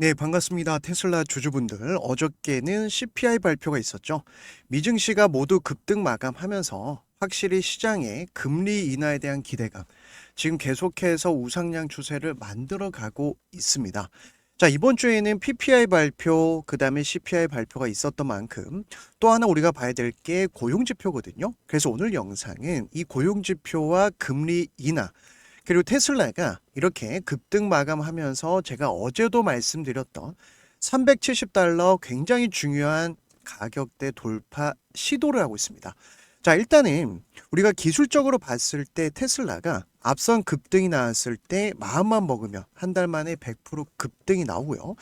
네, 반갑습니다. 테슬라 주주분들. 어저께는 CPI 발표가 있었죠. 미증시가 모두 급등 마감하면서 확실히 시장의 금리 인하에 대한 기대감, 지금 계속해서 우상향 추세를 만들어 가고 있습니다. 자, 이번 주에는 PPI 발표, 그 다음에 CPI 발표가 있었던 만큼 또 하나 우리가 봐야 될 게 고용지표거든요. 그래서 오늘 영상은 이 고용지표와 금리 인하, 그리고 테슬라가 이렇게 급등 마감하면서 제가 어제도 말씀드렸던 370달러 굉장히 중요한 가격대 돌파 시도를 하고 있습니다. 자, 일단은 우리가 기술적으로 봤을 때 테슬라가 앞선 급등이 나왔을 때 마음만 먹으면 한 달 만에 100% 급등이 나오고요.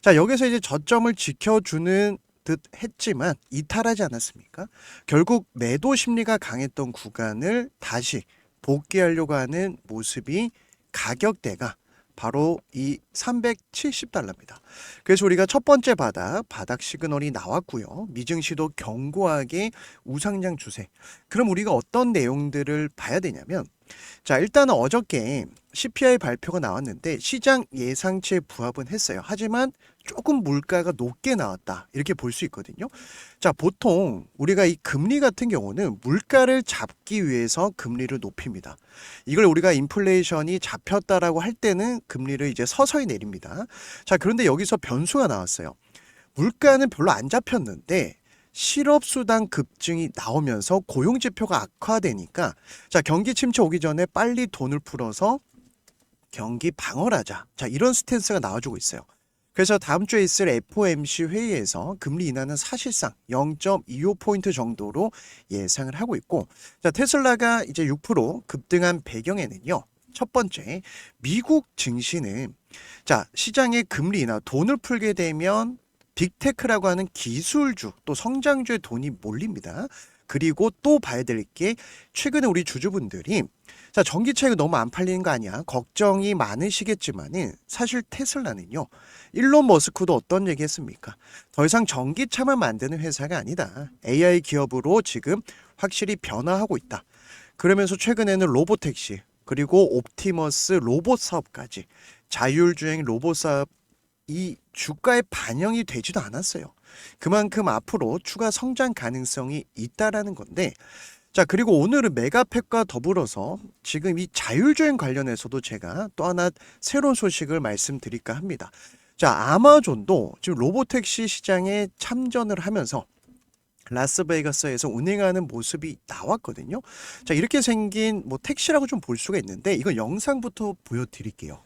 자, 여기서 이제 저점을 지켜주는 듯 했지만 이탈하지 않았습니까? 결국 매도 심리가 강했던 구간을 다시 복귀하려고 하는 모습이 가격대가 바로 이 370달러입니다. 그래서 우리가 첫 번째 바닥 시그널이 나왔고요. 미증시도 견고하게 우상향 추세. 그럼 우리가 어떤 내용들을 봐야 되냐면, 자, 일단은 어저께 CPI 발표가 나왔는데 시장 예상치에 부합은 했어요. 하지만 조금 물가가 높게 나왔다, 이렇게 볼 수 있거든요. 자, 보통 우리가 이 금리 같은 경우는 물가를 잡기 위해서 금리를 높입니다. 이걸 우리가 인플레이션이 잡혔다라고 할 때는 금리를 이제 서서히 내립니다. 자, 그런데 여기서 변수가 나왔어요. 물가는 별로 안 잡혔는데 실업수당 급증이 나오면서 고용지표가 악화되니까, 자, 경기 침체 오기 전에 빨리 돈을 풀어서 경기 방어를 하자. 자, 이런 스탠스가 나와주고 있어요. 그래서 다음 주에 있을 FOMC 회의에서 금리 인하는 사실상 0.25포인트 정도로 예상을 하고 있고, 자, 테슬라가 이제 6% 급등한 배경에는요. 첫 번째, 미국 증시는, 자, 시장의 금리 인하, 돈을 풀게 되면 빅테크라고 하는 기술주 또 성장주에 돈이 몰립니다. 그리고 또 봐야 될 게, 최근에 우리 주주분들이, 자, 전기차가 너무 안 팔리는 거 아니야, 걱정이 많으시겠지만은 사실 테슬라는요, 일론 머스크도 어떤 얘기 했습니까? 더 이상 전기차만 만드는 회사가 아니다. AI 기업으로 지금 확실히 변화하고 있다. 그러면서 최근에는 로보택시, 그리고 옵티머스 로봇 사업까지, 자율주행 로봇 사업, 이 주가에 반영이 되지도 않았어요. 그만큼 앞으로 추가 성장 가능성이 있다라는 건데, 자, 그리고 오늘은 메가팩과 더불어서 지금 이 자율주행 관련해서도 제가 또 하나 새로운 소식을 말씀드릴까 합니다. 자, 아마존도 지금 로보택시 시장에 참전을 하면서 라스베이거스에서 운행하는 모습이 나왔거든요. 자, 이렇게 생긴 뭐 택시라고 좀 볼 수가 있는데, 이거 영상부터 보여드릴게요.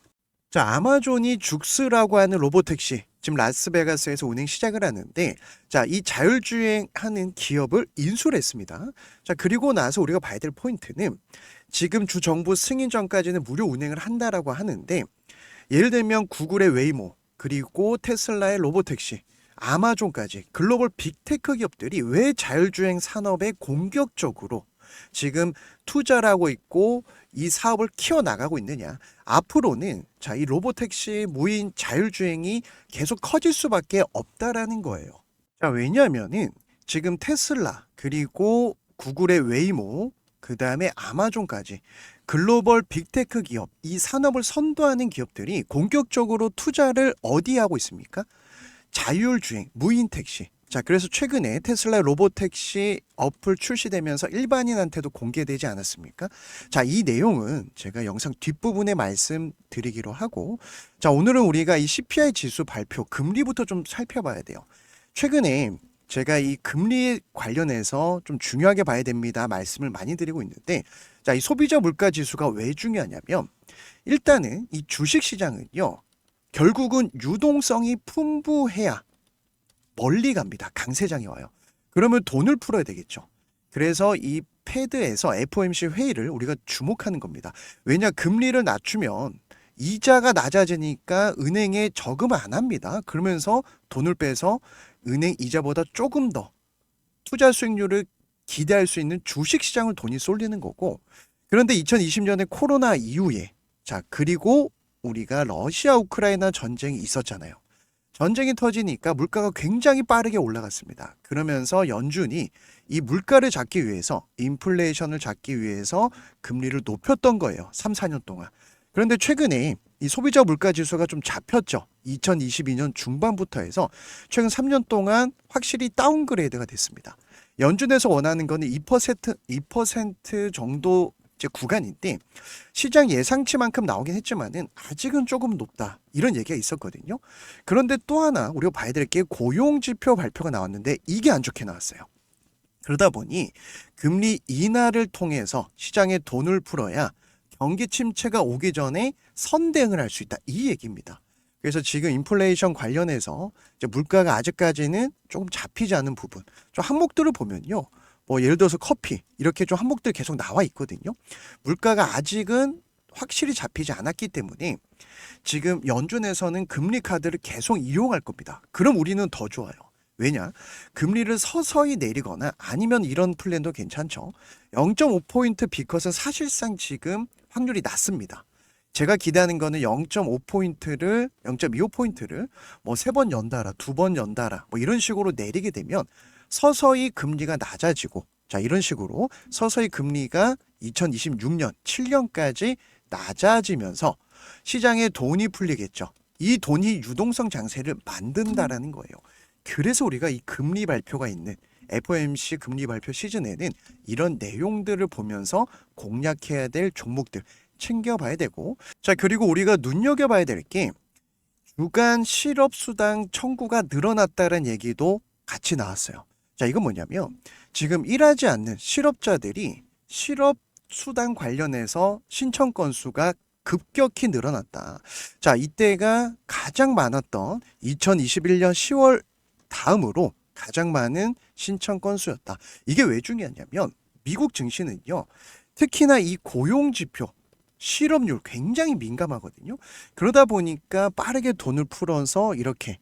자, 아마존이 죽스라고 하는 로보택시 지금 라스베가스에서 운행 시작을 하는데, 자, 이 자율주행하는 기업을 인수를 했습니다. 자, 그리고 나서 우리가 봐야 될 포인트는, 지금 주 정부 승인 전까지는 무료 운행을 한다라고 하는데, 예를 들면 구글의 웨이모, 그리고 테슬라의 로보택시, 아마존까지 글로벌 빅테크 기업들이 왜 자율주행 산업에 공격적으로 지금 투자를 하고 있고 이 사업을 키워나가고 있느냐. 앞으로는, 자, 이 로보택시 무인 자율주행이 계속 커질 수밖에 없다라는 거예요. 자, 왜냐하면은 지금 테슬라, 그리고 구글의 웨이모, 그 다음에 아마존까지 글로벌 빅테크 기업, 이 산업을 선도하는 기업들이 공격적으로 투자를 어디 하고 있습니까? 자율주행, 무인 택시. 자, 그래서 최근에 테슬라 로보택시 어플 출시되면서 일반인한테도 공개되지 않았습니까? 자, 이 내용은 제가 영상 뒷부분에 말씀드리기로 하고, 자, 오늘은 우리가 이 CPI 지수 발표, 금리부터 좀 살펴봐야 돼요. 최근에 제가 이 금리 관련해서 좀 중요하게 봐야 됩니다 말씀을 많이 드리고 있는데, 자, 이 소비자 물가 지수가 왜 중요하냐면, 일단은 이 주식 시장은요, 결국은 유동성이 풍부해야 멀리 갑니다. 강세장이 와요. 그러면 돈을 풀어야 되겠죠. 그래서 이 패드에서 FOMC 회의를 우리가 주목하는 겁니다. 왜냐, 금리를 낮추면 이자가 낮아지니까 은행에 저금 안 합니다. 그러면서 돈을 빼서 은행 이자보다 조금 더 투자 수익률을 기대할 수 있는 주식 시장을 돈이 쏠리는 거고, 그런데 2020년에 코로나 이후에, 자, 그리고 우리가 러시아 우크라이나 전쟁이 있었잖아요. 전쟁이 터지니까 물가가 굉장히 빠르게 올라갔습니다. 그러면서 연준이 이 물가를 잡기 위해서, 인플레이션을 잡기 위해서 금리를 높였던 거예요. 3, 4년 동안. 그런데 최근에 이 소비자 물가 지수가 좀 잡혔죠. 2022년 중반부터 해서 최근 3년 동안 확실히 다운그레이드가 됐습니다. 연준에서 원하는 거는 2% 정도 이제 구간인데 시장 예상치만큼 나오긴 했지만은 아직은 조금 높다. 이런 얘기가 있었거든요. 그런데 또 하나 우리가 봐야 될 게 고용 지표 발표가 나왔는데 이게 안 좋게 나왔어요. 그러다 보니 금리 인하를 통해서 시장에 돈을 풀어야 경기 침체가 오기 전에 선대응을 할 수 있다. 이 얘기입니다. 그래서 지금 인플레이션 관련해서 이제 물가가 아직까지는 조금 잡히지 않은 부분, 좀 항목들을 보면요. 뭐 예를 들어서 커피 이렇게 좀 항목들이 계속 나와 있거든요. 물가가 아직은 확실히 잡히지 않았기 때문에 지금 연준에서는 금리 카드를 계속 이용할 겁니다. 그럼 우리는 더 좋아요. 왜냐? 금리를 서서히 내리거나 아니면 이런 플랜도 괜찮죠. 0.5포인트 비컷은 사실상 지금 확률이 낮습니다. 제가 기대하는 거는 0.5포인트를 0.25포인트를 뭐 3번 연달아, 2번 연달아 뭐 이런 식으로 내리게 되면 서서히 금리가 낮아지고 자 이런 식으로 서서히 금리가 2026년 7년까지 낮아지면서 시장에 돈이 풀리겠죠. 이 돈이 유동성 장세를 만든다라는 거예요. 그래서 우리가 이 금리 발표가 있는 FOMC 금리 발표 시즌에는 이런 내용들을 보면서 공략해야 될 종목들 챙겨봐야 되고 자 그리고 우리가 눈여겨봐야 될 게 주간 실업수당 청구가 늘어났다는 얘기도 같이 나왔어요. 자 이건 뭐냐면 지금 일하지 않는 실업자들이 실업수당 관련해서 신청 건수가 급격히 늘어났다. 자 이때가 가장 많았던 2021년 10월 다음으로 가장 많은 신청 건수였다. 이게 왜 중요하냐면 미국 증시는요. 특히나 이 고용지표, 실업률 굉장히 민감하거든요. 그러다 보니까 빠르게 돈을 풀어서 이렇게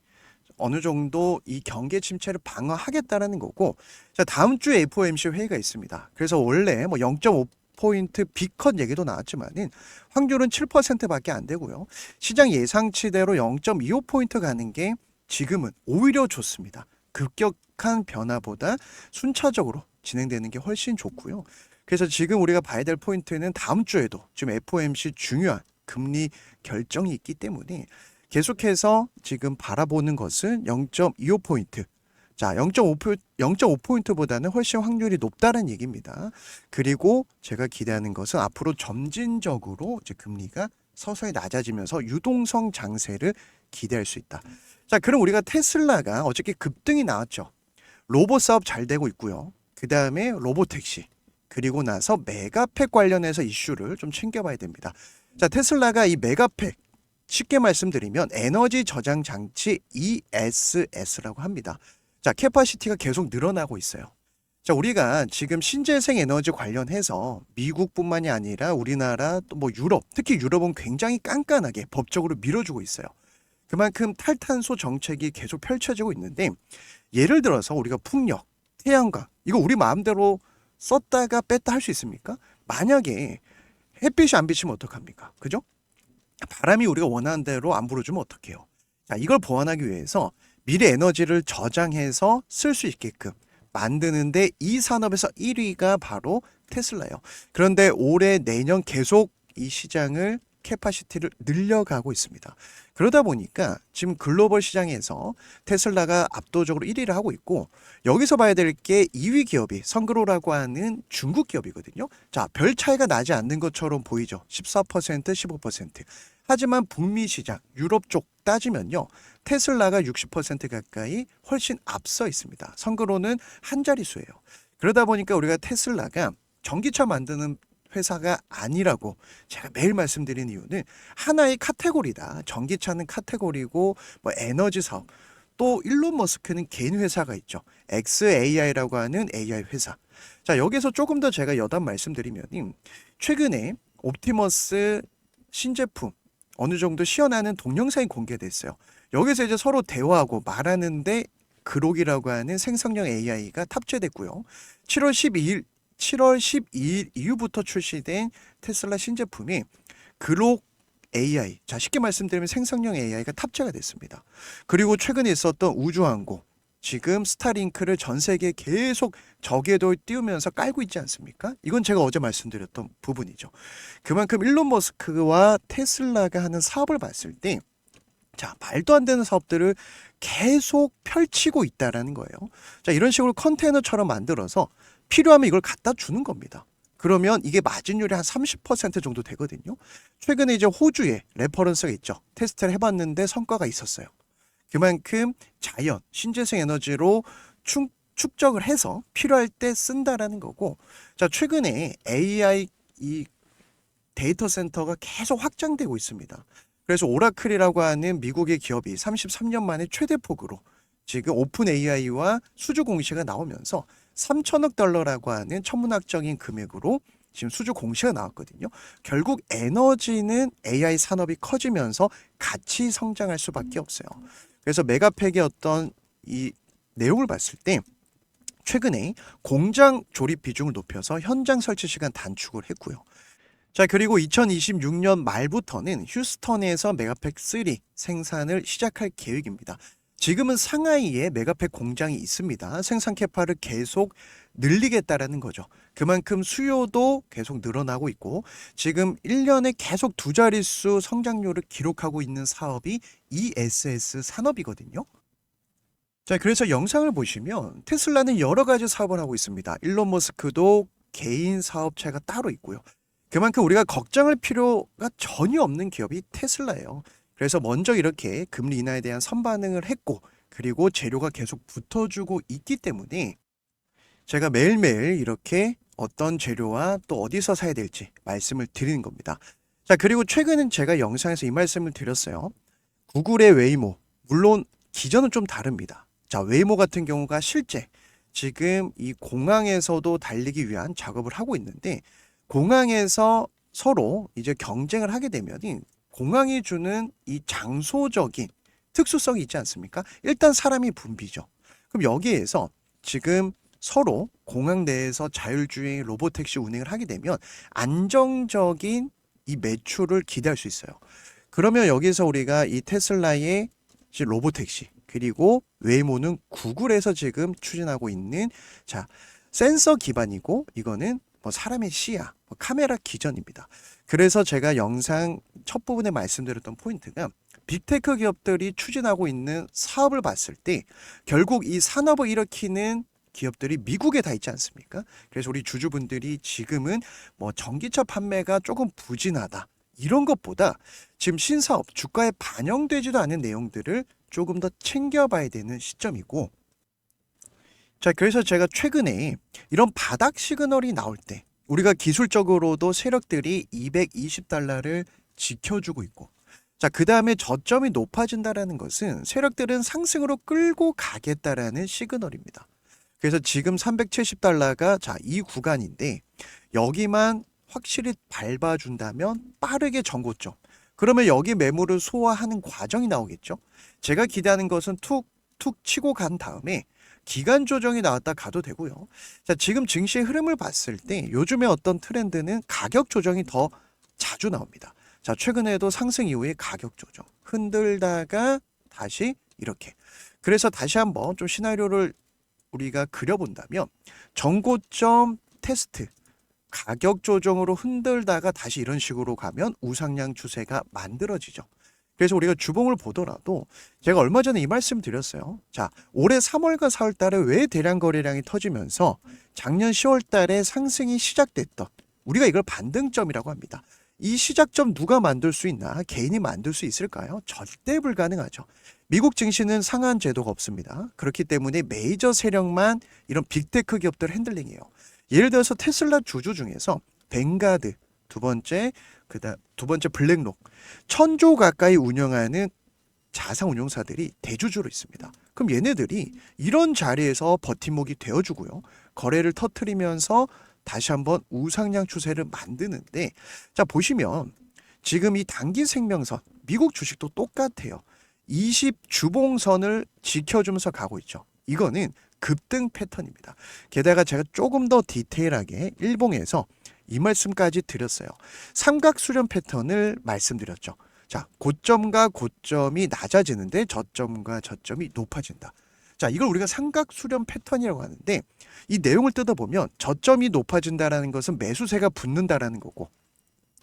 어느 정도 이 경기 침체를 방어하겠다라는 거고 자 다음 주에 FOMC 회의가 있습니다. 그래서 원래 뭐 0.5포인트 비컷 얘기도 나왔지만은 확률은 7%밖에 안 되고요. 시장 예상치대로 0.25포인트 가는 게 지금은 오히려 좋습니다. 급격한 변화보다 순차적으로 진행되는 게 훨씬 좋고요. 그래서 지금 우리가 봐야 될 포인트는 다음 주에도 지금 FOMC 중요한 금리 결정이 있기 때문에 계속해서 지금 바라보는 것은 0.25포인트. 자, 0.5포인트보다는 훨씬 확률이 높다는 얘기입니다. 그리고 제가 기대하는 것은 앞으로 점진적으로 이제 금리가 서서히 낮아지면서 유동성 장세를 기대할 수 있다. 자, 그럼 우리가 테슬라가 어저께 급등이 나왔죠. 로봇 사업 잘 되고 있고요. 그 다음에 로보택시. 그리고 나서 메가팩 관련해서 이슈를 좀 챙겨봐야 됩니다. 자, 테슬라가 이 메가팩 쉽게 말씀드리면 에너지 저장 장치 ESS라고 합니다. 자, 캐파시티가 계속 늘어나고 있어요. 자, 우리가 지금 신재생 에너지 관련해서 미국뿐만이 아니라 우리나라 또 뭐 유럽, 특히 유럽은 굉장히 깐깐하게 법적으로 밀어주고 있어요. 그만큼 탈탄소 정책이 계속 펼쳐지고 있는데 예를 들어서 우리가 풍력, 태양광 이거 우리 마음대로 썼다가 뺐다 할 수 있습니까? 만약에 햇빛이 안 비치면 어떡합니까? 그죠? 바람이 우리가 원하는 대로 안 불어주면 어떡해요? 자, 이걸 보완하기 위해서 미래 에너지를 저장해서 쓸 수 있게끔 만드는데 이 산업에서 1위가 바로 테슬라예요. 그런데 올해 내년 계속 이 시장을 캐파시티를 늘려가고 있습니다. 그러다 보니까 지금 글로벌 시장에서 테슬라가 압도적으로 1위를 하고 있고 여기서 봐야 될 게 2위 기업이 성그로라고 하는 중국 기업이거든요. 자, 별 차이가 나지 않는 것처럼 보이죠. 14%, 15%. 하지만 북미 시장, 유럽 쪽 따지면요. 테슬라가 60% 가까이 훨씬 앞서 있습니다. 성그로는 한 자릿수예요. 그러다 보니까 우리가 테슬라가 전기차 만드는 회사가 아니라고 제가 매일 말씀드리는 이유는 하나의 카테고리다. 전기차는 카테고리고 뭐 에너지 사업 또 일론 머스크는 개인 회사가 있죠. xAI라고 하는 AI 회사. 자, 여기서 조금 더 제가 여담 말씀드리면 최근에 옵티머스 신제품 어느 정도 시연하는 동영상이 공개됐어요. 여기서 이제 서로 대화하고 말하는데 그록이라고 하는 생성형 AI가 탑재됐고요. 7월 12일 이후부터 출시된 테슬라 신제품이 그록 AI, 자 쉽게 말씀드리면 생성형 AI가 탑재가 됐습니다. 그리고 최근에 있었던 우주항공, 지금 스타링크를 전 세계에 계속 저궤도를 띄우면서 깔고 있지 않습니까? 이건 제가 어제 말씀드렸던 부분이죠. 그만큼 일론 머스크와 테슬라가 하는 사업을 봤을 때 자, 말도 안 되는 사업들을 계속 펼치고 있다라는 거예요. 자, 이런 식으로 컨테이너처럼 만들어서 필요하면 이걸 갖다 주는 겁니다. 그러면 이게 마진율이 한 30% 정도 되거든요. 최근에 이제 호주에 레퍼런스가 있죠. 테스트를 해봤는데 성과가 있었어요. 그만큼 자연, 신재생 에너지로 축적을 해서 필요할 때 쓴다라는 거고. 자, 최근에 AI 이 데이터 센터가 계속 확장되고 있습니다. 그래서 오라클이라고 하는 미국의 기업이 33년 만에 최대 폭으로 지금 오픈 AI와 수주 공시가 나오면서 3천억 달러라고 하는 천문학적인 금액으로 지금 수주 공시가 나왔거든요. 결국 에너지는 AI 산업이 커지면서 같이 성장할 수밖에 없어요. 그래서 메가팩의 어떤 이 내용을 봤을 때 최근에 공장 조립 비중을 높여서 현장 설치 시간 단축을 했고요. 자, 그리고 2026년 말부터는 휴스턴에서 메가팩 3 생산을 시작할 계획입니다. 지금은 상하이에 메가팩 공장이 있습니다. 생산 캐파를 계속 늘리겠다라는 거죠. 그만큼 수요도 계속 늘어나고 있고 지금 1년에 계속 두 자릿수 성장률을 기록하고 있는 사업이 ESS 산업이거든요. 자, 그래서 영상을 보시면 테슬라는 여러 가지 사업을 하고 있습니다. 일론 머스크도 개인 사업체가 따로 있고요. 그만큼 우리가 걱정할 필요가 전혀 없는 기업이 테슬라예요. 그래서 먼저 이렇게 금리 인하에 대한 선반응을 했고 그리고 재료가 계속 붙어주고 있기 때문에 제가 매일매일 이렇게 어떤 재료와 또 어디서 사야 될지 말씀을 드리는 겁니다. 자, 그리고 최근엔 제가 영상에서 이 말씀을 드렸어요. 구글의 웨이모, 물론 기전은 좀 다릅니다. 자, 웨이모 같은 경우가 실제 지금 이 공항에서도 달리기 위한 작업을 하고 있는데 공항에서 서로 이제 경쟁을 하게 되면 공항이 주는 이 장소적인 특수성이 있지 않습니까? 일단 사람이 붐비죠. 그럼 여기에서 지금 서로 공항 내에서 자율주행 로보택시 운행을 하게 되면 안정적인 이 매출을 기대할 수 있어요. 그러면 여기서 우리가 이 테슬라의 로보택시 그리고 웨이모는 구글에서 지금 추진하고 있는 자 센서 기반이고 이거는 뭐 사람의 시야, 카메라 기전입니다. 그래서 제가 영상 첫 부분에 말씀드렸던 포인트가 빅테크 기업들이 추진하고 있는 사업을 봤을 때 결국 이 산업을 일으키는 기업들이 미국에 다 있지 않습니까? 그래서 우리 주주분들이 지금은 뭐 전기차 판매가 조금 부진하다. 이런 것보다 지금 신사업 주가에 반영되지도 않은 내용들을 조금 더 챙겨봐야 되는 시점이고 자, 그래서 제가 최근에 이런 바닥 시그널이 나올 때 우리가 기술적으로도 세력들이 220달러를 지켜주고 있고 자, 그 다음에 저점이 높아진다라는 것은 세력들은 상승으로 끌고 가겠다라는 시그널입니다. 그래서 지금 370달러가 자, 이 구간인데 여기만 확실히 밟아준다면 빠르게 전고점. 그러면 여기 매물을 소화하는 과정이 나오겠죠. 제가 기대하는 것은 툭툭 치고 간 다음에 기간 조정이 나왔다 가도 되고요. 자, 지금 증시의 흐름을 봤을 때 요즘에 어떤 트렌드는 가격 조정이 더 자주 나옵니다. 자, 최근에도 상승 이후에 가격 조정 흔들다가 다시 이렇게. 그래서 다시 한번 좀 시나리오를 우리가 그려본다면 전고점 테스트 가격 조정으로 흔들다가 다시 이런 식으로 가면 우상향 추세가 만들어지죠. 그래서 우리가 주봉을 보더라도 제가 얼마 전에 이 말씀 드렸어요. 자, 올해 3월과 4월 달에 왜 대량 거래량이 터지면서 작년 10월 달에 상승이 시작됐던 우리가 이걸 반등점이라고 합니다. 이 시작점 누가 만들 수 있나? 개인이 만들 수 있을까요? 절대 불가능하죠. 미국 증시는 상한 제도가 없습니다. 그렇기 때문에 메이저 세력만 이런 빅테크 기업들 핸들링이에요. 예를 들어서 테슬라 주주 중에서 뱅가드, 두 번째 블랙록 1000조 가까이 운영하는 자산운용사들이 대주주로 있습니다. 그럼 얘네들이 이런 자리에서 버팀목이 되어주고요. 거래를 터트리면서 다시 한번 우상향 추세를 만드는데 자, 보시면 지금 이 단기 생명선 미국 주식도 똑같아요. 20 주봉선을 지켜주면서 가고 있죠. 이거는 급등 패턴입니다. 게다가 제가 조금 더 디테일하게 일봉에서 이 말씀까지 드렸어요. 삼각 수렴 패턴을 말씀드렸죠. 자, 고점과 고점이 낮아지는데 저점과 저점이 높아진다. 자, 이걸 우리가 삼각 수렴 패턴이라고 하는데 이 내용을 뜯어보면 저점이 높아진다라는 것은 매수세가 붙는다라는 거고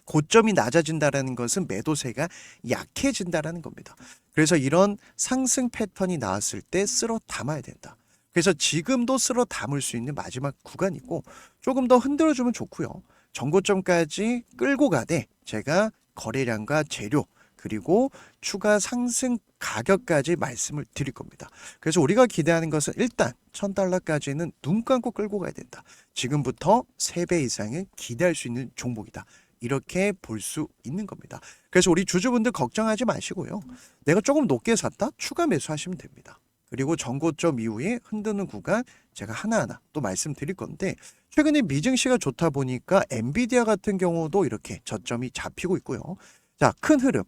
고점이 낮아진다라는 것은 매도세가 약해진다라는 겁니다. 그래서 이런 상승 패턴이 나왔을 때 쓸어 담아야 된다. 그래서 지금도 쓸어 담을 수 있는 마지막 구간이고 조금 더 흔들어주면 좋고요. 전고점까지 끌고 가되 제가 거래량과 재료 그리고 추가 상승 가격까지 말씀을 드릴 겁니다. 그래서 우리가 기대하는 것은 일단 1000달러까지는 눈 감고 끌고 가야 된다. 지금부터 3배 이상은 기대할 수 있는 종목이다. 이렇게 볼 수 있는 겁니다. 그래서 우리 주주분들 걱정하지 마시고요. 내가 조금 높게 샀다? 추가 매수하시면 됩니다. 그리고 전고점 이후에 흔드는 구간 제가 하나하나 또 말씀드릴 건데 최근에 미증시가 좋다 보니까 엔비디아 같은 경우도 이렇게 저점이 잡히고 있고요. 자, 큰 흐름.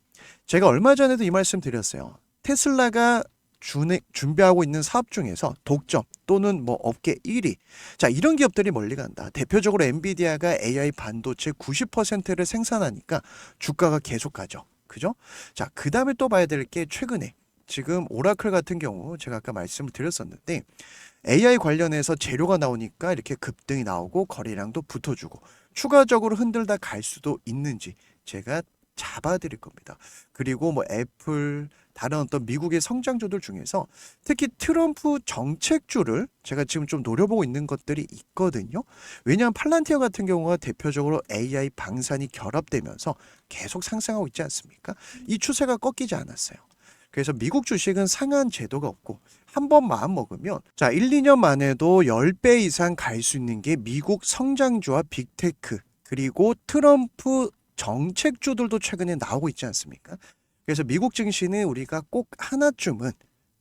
제가 얼마 전에도 이 말씀 드렸어요. 테슬라가 준비하고 있는 사업 중에서 독점 또는 뭐 업계 1위. 자, 이런 기업들이 멀리 간다. 대표적으로 엔비디아가 AI 반도체 90%를 생산하니까 주가가 계속 가죠. 그죠? 자, 그 다음에 또 봐야 될 게 최근에 지금 오라클 같은 경우 제가 아까 말씀을 드렸었는데 AI 관련해서 재료가 나오니까 이렇게 급등이 나오고 거래량도 붙어주고 추가적으로 흔들다 갈 수도 있는지 제가 잡아드릴 겁니다. 그리고 뭐 애플 다른 어떤 미국의 성장주들 중에서 특히 트럼프 정책주를 제가 지금 좀 노려보고 있는 것들이 있거든요. 왜냐하면 팔란티어 같은 경우가 대표적으로 AI 방산이 결합되면서 계속 상승하고 있지 않습니까? 이 추세가 꺾이지 않았어요. 그래서 미국 주식은 상한 제도가 없고 한 번 마음 먹으면 자 1, 2년 만에도 10배 이상 갈 수 있는 게 미국 성장주와 빅테크 그리고 트럼프 정책주들도 최근에 나오고 있지 않습니까? 그래서 미국 증시는 우리가 꼭 하나쯤은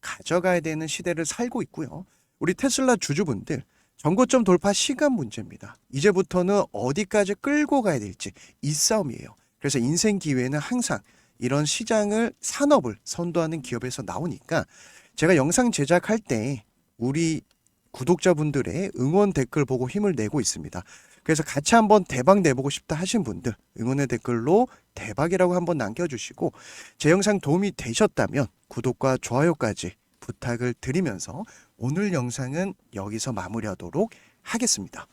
가져가야 되는 시대를 살고 있고요. 우리 테슬라 주주분들 전고점 돌파 시간 문제입니다. 이제부터는 어디까지 끌고 가야 될지 이 싸움이에요. 그래서 인생 기회는 항상 이런 시장을 산업을 선도하는 기업에서 나오니까 제가 영상 제작할 때 우리 구독자분들의 응원 댓글 보고 힘을 내고 있습니다. 그래서 같이 한번 대박 내보고 싶다 하신 분들 응원의 댓글로 대박이라고 한번 남겨주시고 제 영상 도움이 되셨다면 구독과 좋아요까지 부탁을 드리면서 오늘 영상은 여기서 마무리하도록 하겠습니다.